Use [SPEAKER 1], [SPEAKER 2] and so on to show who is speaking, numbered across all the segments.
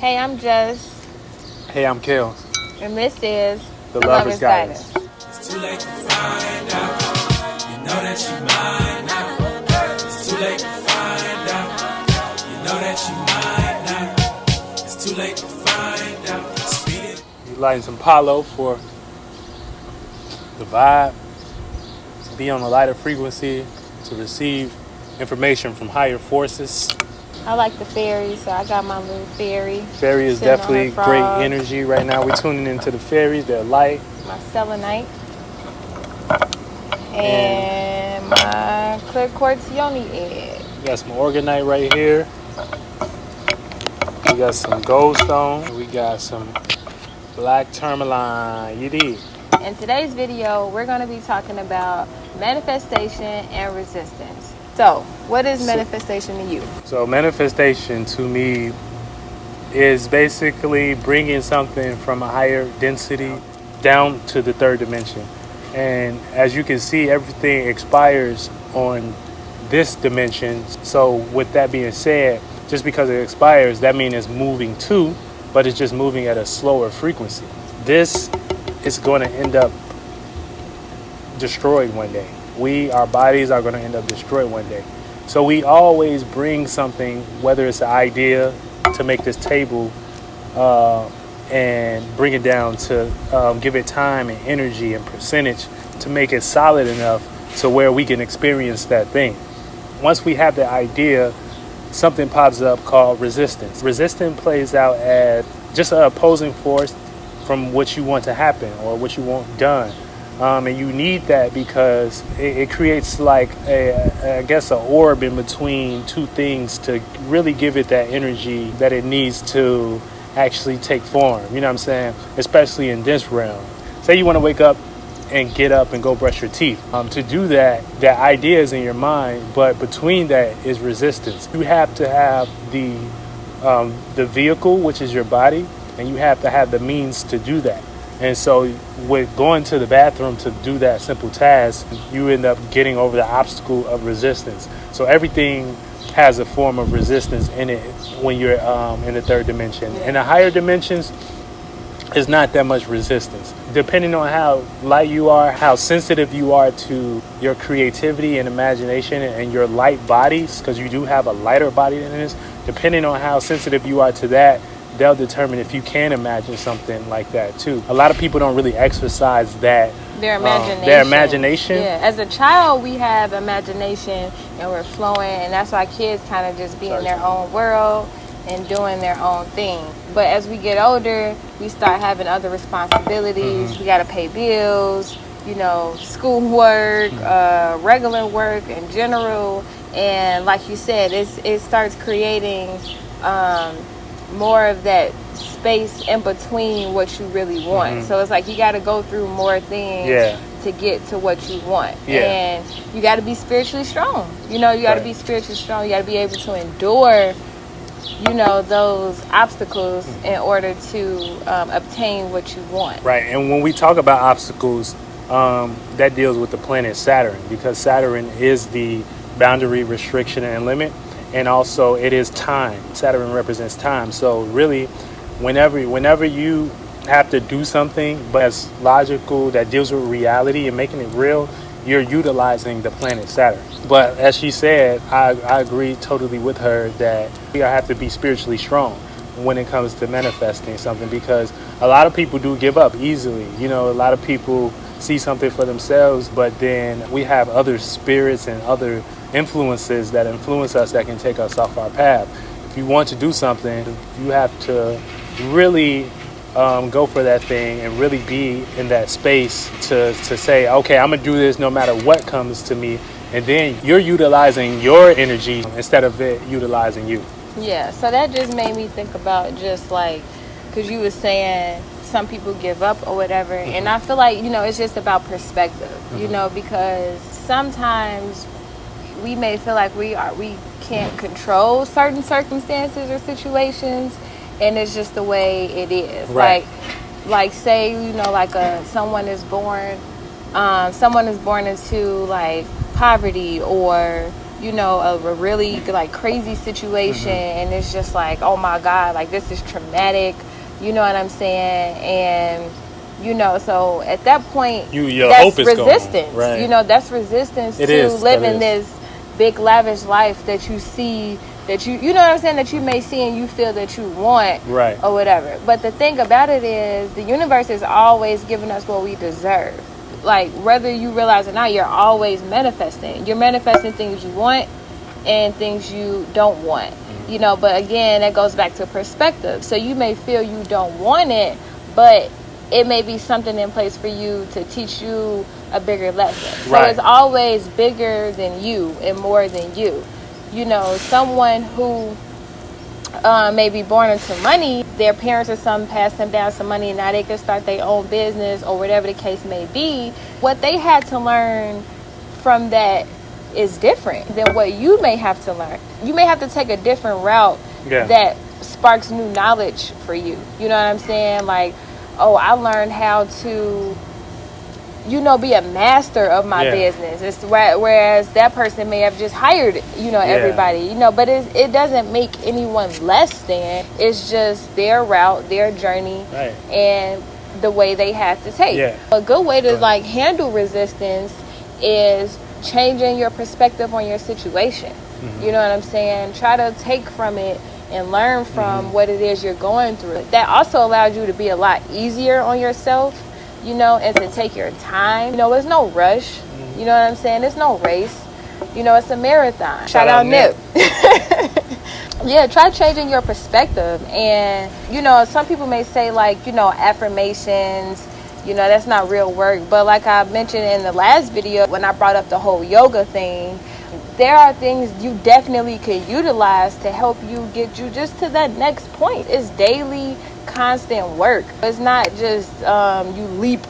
[SPEAKER 1] Hey, I'm Jess.
[SPEAKER 2] Hey, I'm Kale.
[SPEAKER 1] And this is
[SPEAKER 2] The Lover's Guidance.
[SPEAKER 3] It's too late to find out. You know that you mine now. It's too late to find out. You know that you mine now. It's too late to find out. Speed it.
[SPEAKER 2] You lighting some Palo for the vibe, to be on a lighter frequency, to receive information from higher forces.
[SPEAKER 1] I like the fairy, so I got my little fairy.
[SPEAKER 2] Fairy is
[SPEAKER 1] sitting on
[SPEAKER 2] definitely
[SPEAKER 1] her
[SPEAKER 2] great
[SPEAKER 1] frog.
[SPEAKER 2] energy right now. We're tuning into the fairies. They're light.
[SPEAKER 1] My selenite. And my clear quartz yoni egg.
[SPEAKER 2] We got some organite right here. We got some gold stone. We got some black tourmaline. You dig?
[SPEAKER 1] In today's video, we're going to be talking about manifestation and resistance. So, what is manifestation to you?
[SPEAKER 2] So manifestation to me is basically bringing something from a higher density down to the third dimension. And as you can see, everything expires on this dimension. So with that being said, just because it expires, that means it's moving too, but it's just moving at a slower frequency. This is going to end up destroyed one day. Our bodies are going to end up destroyed one day. So we always bring something, whether it's an idea to make this table and bring it down to give it time and energy and percentage to make it solid enough to where we can experience that thing. Once we have the idea, something pops up called resistance. Resistance plays out as just an opposing force from what you want to happen or what you want done. And you need that because it creates like an orb in between two things to really give it that energy that it needs to actually take form. You know what I'm saying? Especially in this realm. Say you want to wake up and get up and go brush your teeth. To do that, that idea is in your mind, but between that is resistance. You have to have the vehicle, which is your body, and you have to have the means to do that. And so with going to the bathroom to do that simple task, you end up getting over the obstacle of resistance. So everything has a form of resistance in it when you're in the third dimension. In the higher dimensions, it's not that much resistance. Depending on how light you are, how sensitive you are to your creativity and imagination and your light bodies, because you do have a lighter body than this, depending on how sensitive you are to that, they'll determine if you can imagine something like that too. A lot of people don't really exercise that.
[SPEAKER 1] Their imagination.
[SPEAKER 2] Their imagination.
[SPEAKER 1] Yeah. As a child, we have imagination and we're flowing, and that's why kids kind of just be in their own world and doing their own thing. But as we get older, we start having other responsibilities. Mm-hmm. We got to pay bills, schoolwork, regular work in general. And like you said, it starts creating more of that space in between what you really want. Mm-hmm. So it's like you got to go through more things to get to what you want. And you got to be spiritually strong. You got to be spiritually strong. You got to be able to endure, those obstacles in order to obtain what you want.
[SPEAKER 2] Right. And when we talk about obstacles, that deals with the planet Saturn, because Saturn is the boundary, restriction, and limit. And also it is time. Saturn represents time. So really, whenever you have to do something but that's logical, that deals with reality and making it real, you're utilizing the planet Saturn. But as she said, I agree totally with her that we have to be spiritually strong when it comes to manifesting something, because a lot of people do give up easily. A lot of people see something for themselves, but then we have other spirits and other influences that influence us that can take us off our path. If you want to do something, you have to really go for that thing and really be in that space to say, okay, I'm gonna do this no matter what comes to me. And then you're utilizing your energy instead of it utilizing you.
[SPEAKER 1] Yeah, so that just made me think about just like, because you were saying some people give up or whatever. Mm-hmm. And I feel like, it's just about perspective, mm-hmm. Because sometimes we may feel like we can't control certain circumstances or situations, and it's just the way it is.
[SPEAKER 2] Right.
[SPEAKER 1] Like say, someone is born into like poverty or you know, a really like crazy situation, and it's just like, oh my God, like this is traumatic, you know what I'm saying? And you know, so at that point,
[SPEAKER 2] your
[SPEAKER 1] that's
[SPEAKER 2] hope is
[SPEAKER 1] resistance.
[SPEAKER 2] gone. Right.
[SPEAKER 1] You know, that's resistance
[SPEAKER 2] It
[SPEAKER 1] to
[SPEAKER 2] is.
[SPEAKER 1] living this big lavish life that you see, that you know what I'm saying, that you may see and you feel that you want,
[SPEAKER 2] Right.
[SPEAKER 1] or whatever. But the thing about it is, the universe is always giving us what we deserve. Like, whether you realize it or not, you're always manifesting. You're manifesting things you want and things you don't want. You know, but again, that goes back to perspective. So you may feel you don't want it, but it may be something in place for you to teach you a bigger lesson. So it's always bigger than you and more than you. You know, someone who may be born into money, their parents or something passed them down some money, and now they can start their own business or whatever the case may be. What they had to learn from that is different than what you may have to learn. You may have to take a different route that sparks new knowledge for you. You know what I'm saying? Like, oh, I learned how to, you know, be a master of my business. It's whereas that person may have just hired, you know, everybody, you know, but it doesn't make anyone less than. It's just their route, their journey, and the way they have to take. A good way to like handle resistance is changing your perspective on your situation. You know what I'm saying? Try to take from it and learn from what it is you're going through. That also allows you to be a lot easier on yourself, you know, and to take your time. You know, there's no rush. You know what I'm saying? There's no race. You know, it's a marathon. Shout out Nip. Yeah, try changing your perspective. And, you know, some people may say, like, you know, affirmations, you know, that's not real work. But like I mentioned in the last video, when I brought up the whole yoga thing, there are things you definitely can utilize to help you get you just to that next point. It's daily, constant work. It's not just you leap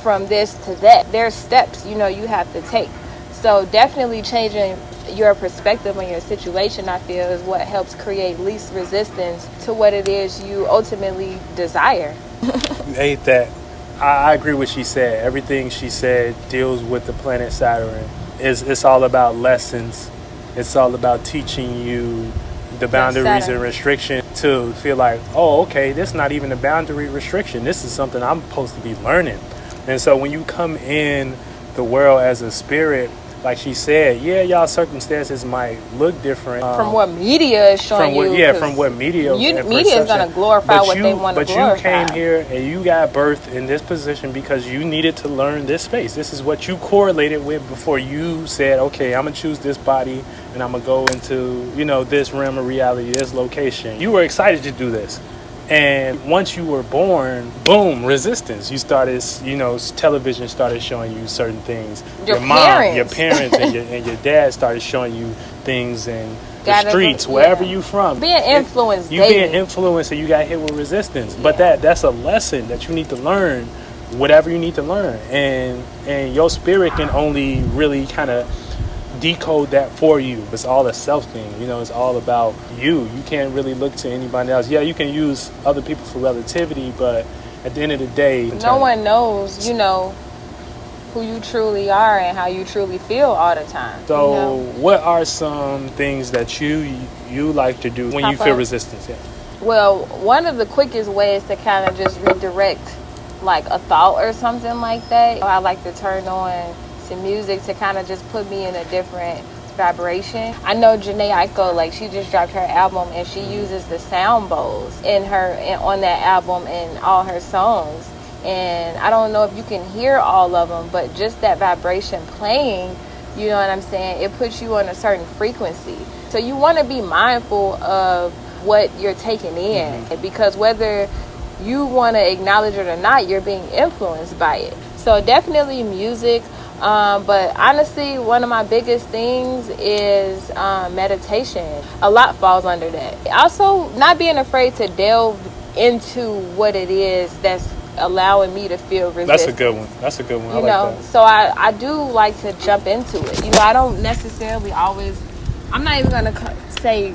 [SPEAKER 1] from this to that. There's steps, you know, you have to take. So definitely changing your perspective on your situation, I feel, is what helps create least resistance to what it is you ultimately desire.
[SPEAKER 2] You ate that. I agree with what she said. Everything she said deals with the planet Saturn. It's all about lessons. It's all about teaching you the boundaries and restriction to feel like, oh, okay, this is not even a boundary restriction. This is something I'm supposed to be learning. And so when you come in the world as a spirit, like she said, yeah, y'all circumstances might look different
[SPEAKER 1] from what media is showing
[SPEAKER 2] from what media
[SPEAKER 1] is going to glorify what they want to glorify.
[SPEAKER 2] But you came here and you got birthed in this position because you needed to learn this space. This is what you correlated with before you said, okay, I'm going to choose this body and I'm going to go into, you know, this realm of reality, this location. You were excited to do this. And once you were born, boom, resistance. You started, you know, television started showing you certain things. Your mom, your parents, and your dad started showing you things in the streets, wherever you from.
[SPEAKER 1] Being influenced.
[SPEAKER 2] You being influenced, and you got hit with resistance. But that's a lesson that you need to learn, whatever you need to learn. And your spirit can only really kind of decode that for you. It's all a self thing, you know. It's all about you. You can't really look to anybody else. Yeah, you can use other people for relativity, but at the end of the day,
[SPEAKER 1] no one knows, you know, who you truly are and how you truly feel all the time.
[SPEAKER 2] So,
[SPEAKER 1] you know?
[SPEAKER 2] What are some things that you like to do when you feel resistance?
[SPEAKER 1] Well, one of the quickest ways to kind of just redirect like a thought or something like that, I like to turn on some music to kind of just put me in a different vibration. I know Jhené Aiko, like, she just dropped her album and she uses the sound bowls on that album and all her songs. And I don't know if you can hear all of them, but just that vibration playing, you know what I'm saying, it puts you on a certain frequency. So you want to be mindful of what you're taking in, because whether you want to acknowledge it or not, you're being influenced by it. So definitely music. But honestly, one of my biggest things is meditation. A lot falls under that. Also, not being afraid to delve into what it is that's allowing me to feel resistance.
[SPEAKER 2] That's a good one.
[SPEAKER 1] You know, so I do like to jump into it. You know, I don't necessarily always, I'm not even going to say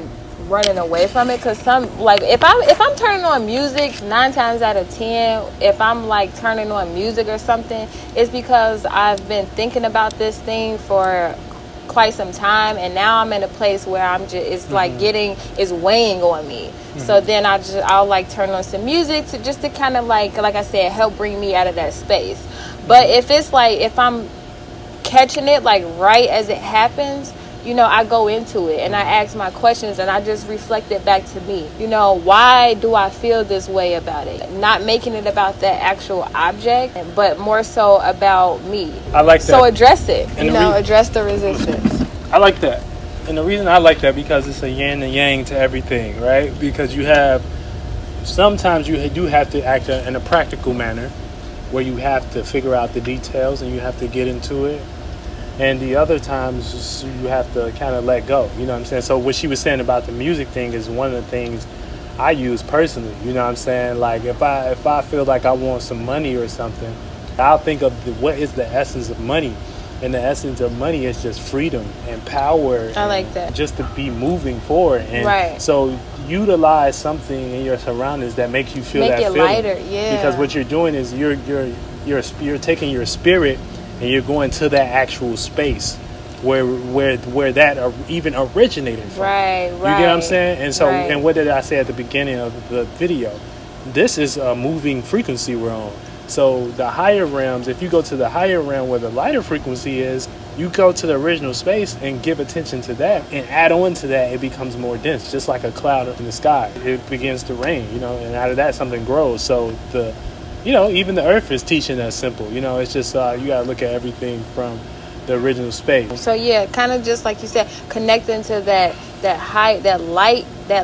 [SPEAKER 1] running away from it, because some, like, if I'm turning on music, 9 times out of 10, if I'm like turning on music or something, it's because I've been thinking about this thing for quite some time, and now I'm in a place where I'm just, it's like it's weighing on me. So then I'll like turn on some music to kind of like I said, help bring me out of that space. But if it's like, if I'm catching it like right as it happens, you know, I go into it and I ask my questions and I just reflect it back to me. You know, why do I feel this way about it? Not making it about that actual object, but more so about me.
[SPEAKER 2] I like that.
[SPEAKER 1] So address it,
[SPEAKER 2] And
[SPEAKER 1] address the resistance.
[SPEAKER 2] I like that. And the reason I like that, because it's a yin and yang to everything, right? Because sometimes you do have to act in a practical manner where you have to figure out the details and you have to get into it. And the other times you have to kind of let go, you know what I'm saying? So what she was saying about the music thing is one of the things I use personally, you know what I'm saying? Like if I feel like I want some money or something, I'll think of what is the essence of money. And the essence of money is just freedom and power.
[SPEAKER 1] I like that. Just
[SPEAKER 2] to be moving forward. And
[SPEAKER 1] right.
[SPEAKER 2] So utilize something in your surroundings that makes you feel
[SPEAKER 1] Make
[SPEAKER 2] that
[SPEAKER 1] it
[SPEAKER 2] feeling.
[SPEAKER 1] lighter, yeah.
[SPEAKER 2] Because what you're doing is you're taking your spirit and you're going to that actual space where that even originated from.
[SPEAKER 1] Right.
[SPEAKER 2] You get what I'm saying? And so,
[SPEAKER 1] right.
[SPEAKER 2] And what did I say at the beginning of the video? This is a moving frequency we're on. So the higher realms, if you go to the higher realm where the lighter frequency is, you go to the original space and give attention to that and add on to that, it becomes more dense, just like a cloud in the sky. It begins to rain, and out of that something grows. So even the earth is teaching us simple. It's just you got to look at everything from the original space.
[SPEAKER 1] So yeah, kind of just like you said, connecting to that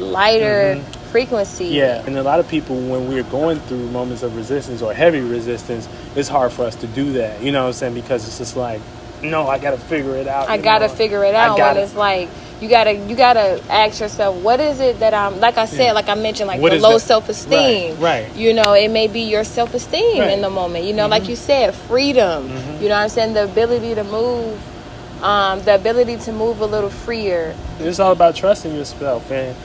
[SPEAKER 1] lighter frequency.
[SPEAKER 2] Yeah, and a lot of people, when we're going through moments of resistance or heavy resistance, it's hard for us to do that. You know what I'm saying? Because it's just like, no, I got to figure it out.
[SPEAKER 1] I got to figure it out. When it's like, you gotta ask yourself, what is it that I'm, like I said, like I mentioned, like the low self-esteem.
[SPEAKER 2] Right.
[SPEAKER 1] It may be your self-esteem in the moment. Like you said, freedom. You know what I'm saying? The ability to move, a little freer.
[SPEAKER 2] It's all about trusting yourself and,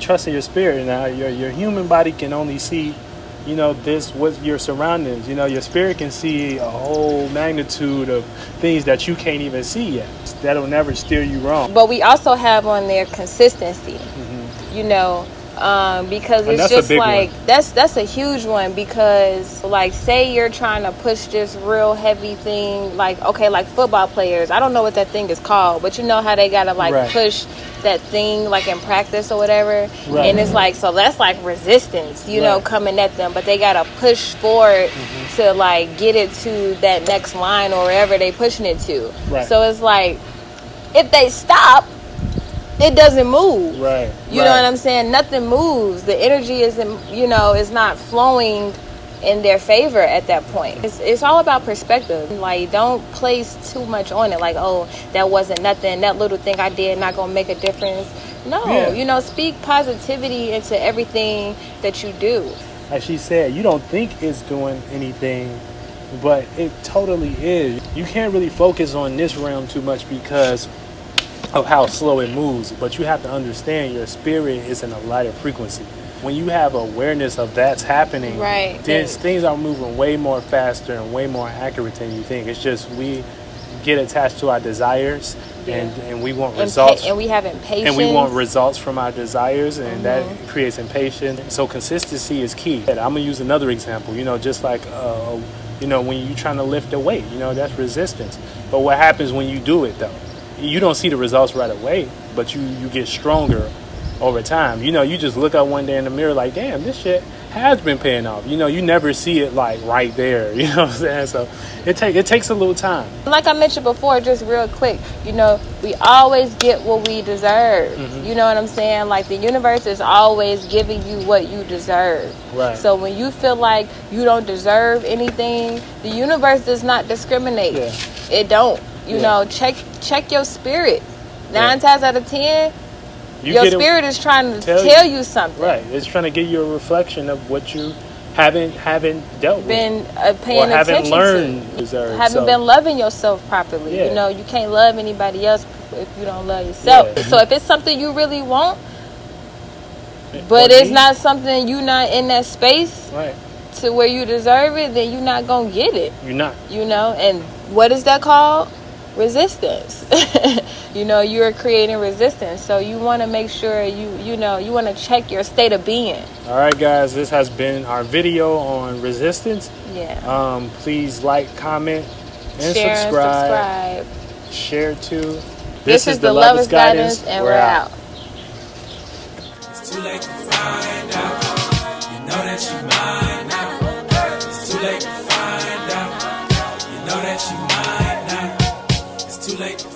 [SPEAKER 2] trusting your spirit. Now, your human body can only see, what's your surroundings. Your spirit can see a whole magnitude of things that you can't even see yet. That'll never steer you wrong.
[SPEAKER 1] But we also have on there consistency, because it's just like, that's a huge one, because like, say you're trying to push this real heavy thing, like football players, I don't know what that thing is called, but you know how they gotta push that thing like in practice or whatever, and it's like, so that's like resistance, coming at them, but they gotta push forward to like get it to that next line or wherever they pushing it to. So it's like, if they stop, it doesn't move. You know what I'm saying? Nothing moves. The energy isn't, is not flowing in their favor at that point. It's all about perspective. Like, don't place too much on it. Like, oh, that wasn't nothing. That little thing I did not gonna make a difference. No, speak positivity into everything that you do.
[SPEAKER 2] Like she said, you don't think it's doing anything, but it totally is. You can't really focus on this realm too much because of how slow it moves, but you have to understand your spirit is in a lighter frequency. When you have awareness of that's happening, things are moving way more faster and way more accurate than you think. It's just we get attached to our desires and we want results.
[SPEAKER 1] And we have impatience.
[SPEAKER 2] And we want results from our desires, and that creates impatience. So consistency is key. I'm going to use another example, just like, when you're trying to lift a weight, that's resistance. But what happens when you do it, though? You don't see the results right away, but you get stronger over time. You just look up one day in the mirror like, damn, this shit has been paying off. You never see it like right there. You know what I'm saying? So it takes a little time. Like
[SPEAKER 1] I mentioned before, just real quick, we always get what we deserve. You know what I'm saying? Like the universe is always giving you what you deserve. So when you feel like you don't deserve anything, the universe does not discriminate. It don't. Check your spirit. 9 times out of 10, your spirit is trying to tell you something. Right.
[SPEAKER 2] It's trying to give you a reflection of what you haven't dealt
[SPEAKER 1] been
[SPEAKER 2] with.
[SPEAKER 1] Paying
[SPEAKER 2] or
[SPEAKER 1] attention
[SPEAKER 2] haven't learned.
[SPEAKER 1] To. Haven't been loving yourself properly. You can't love anybody else if you don't love yourself. So if it's something you really want, but it's not something, you're not in that space to where you deserve it, then you're not going to get it.
[SPEAKER 2] You're not.
[SPEAKER 1] And what is that called? Resistance. you know, you're creating resistance. So you want to make sure you want to check your state of being.
[SPEAKER 2] All right, guys, this has been our video on resistance.
[SPEAKER 1] Yeah.
[SPEAKER 2] Please like, comment, and
[SPEAKER 1] Share
[SPEAKER 2] subscribe.
[SPEAKER 1] and subscribe.
[SPEAKER 2] Share too.
[SPEAKER 1] This is the Lovers Guidance, and we're out.
[SPEAKER 3] It's too late to find out. You know that you mine now. It's too late to find out. You know that you mine now. It's too late to